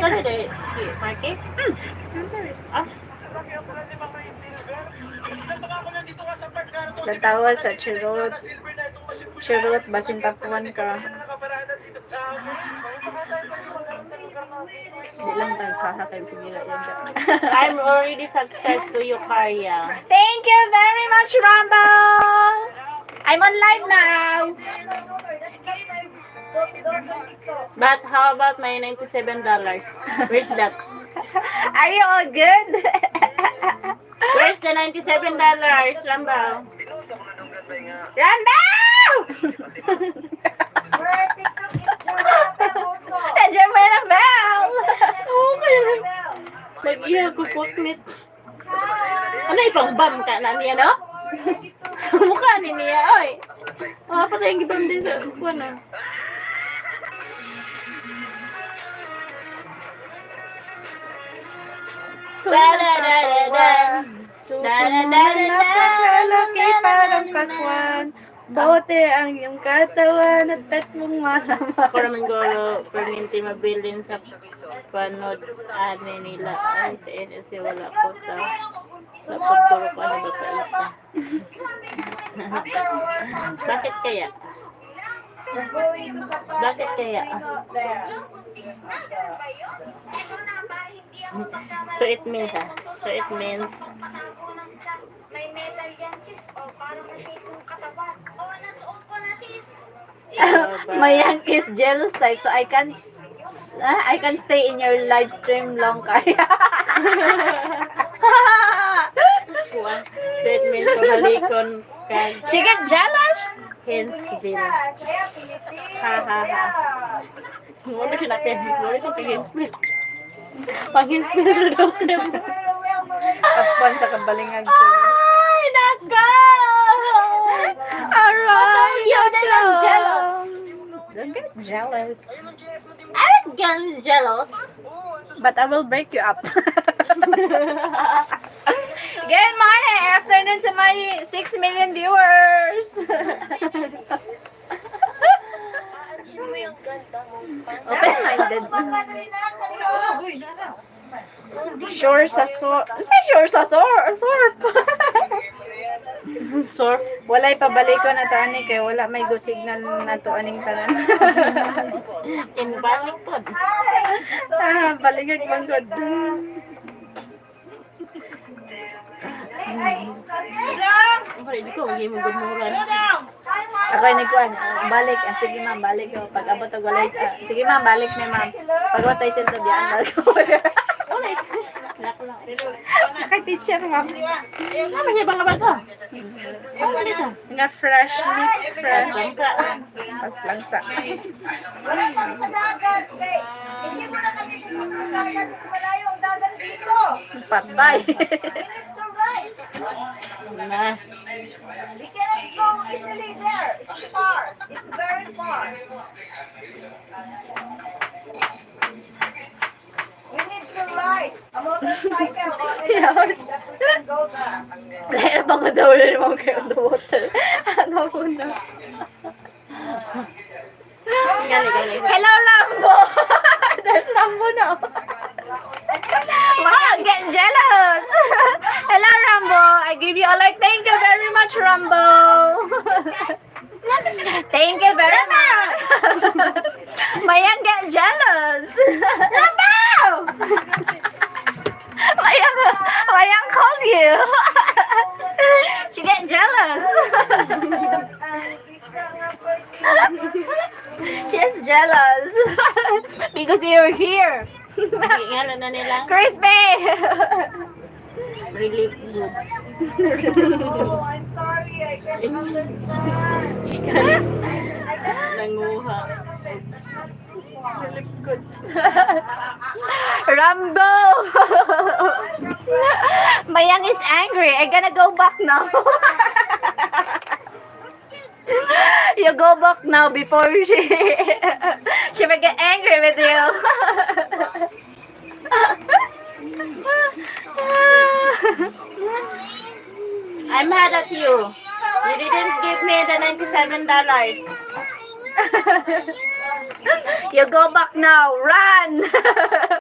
Kali deh, Marky? Ah, Tatawa sa churot. Churot, basin tapuan ka. Di lang tayo kakakay sige lang yan. I'm already subscribed to you, Karya. Thank you very much, Rumble! I'm on live now! But how about my $97? Where's that? Are you all good? Where's the $97, Rambo? Rambo! Nandiyan mo na, Bell! Oo, kaya mag-iya ko poknit. Ano ipang bam ka na niya, no? Sa mukha ni niya, oy. Patay yung gibam din sa kuwan, no? Susunod na paglalaki parang pakwan. Bote ang iyong katawan at tatlong malaman. Ako naman golo, perminti mabilin sa panood ani nila. Ay, sa NSC wala ko sa pagpuro ko ano ba kaita. Bakit kaya? Bakit kaya? So it means may metal yan, sis. O, parang na-shape yung katawan. O, nasuot ko na, sis. Mayang is jealous type, so I can stay in your live stream long kaya. That means pamalikon ka. She get jealous? Hence, Bill. Saya, Philippines. Ha, ha, ha. Muna siya natin. Muna siya pag-inspire. Pag-inspire na daw tayo. Kapwan sa kabalingag. Ay, naka! Alright, You're not jealous. Don't get jealous. I don't get jealous. But I will break you up. Good morning, afternoon to my 6 million viewers. Open-minded. Sure sa surf. Sure sa surf. Surf. Walay pabalik ko na to ani kay wala may go signal na to aning tanan. Kinbalik po. Baligag man gud. Hindi ko, hindi mo gumuran. Ako ay nagkuhan, balik. Sige ma'am, balik ko. Pag abot og walay. Sige ma'am, balik ni ma'am. Pag watay sila biyaan ko. Kay teacher ma'am. Ano siya bang laban to? Ano dito? Nga fresh meat, fresh. Bangsa. Pas langsa. Wala pang sa dagat, kay. Hindi mo na kami pumunta sa dagat, mas malayo ang dagat dito. Patay. We need to ride. Na. We cannot go easily there. It's far. It's very far. We need to ride a motorcycle or anything that we can go there. Lahir bang madawala naman kayo on the water. Ano po na? Gali. Hello, Lambo! There's Lambo now. Wow, get jealous! Hello, Rambo! I give you a like. Thank you very much, Rambo! Thank you very much! Mayang get jealous! Rambo! Mayang called you! She get jealous! She's jealous! Because you're here! Ingala na nila. Crispy! Relief goods. Oh, I'm sorry. I can't understand. Nanguha. Relief goods. Rambo! Mayang is angry. I gonna go back now. You go back now before she will get angry with you. I'm mad at you. You didn't give me the $97. You go back now. Run!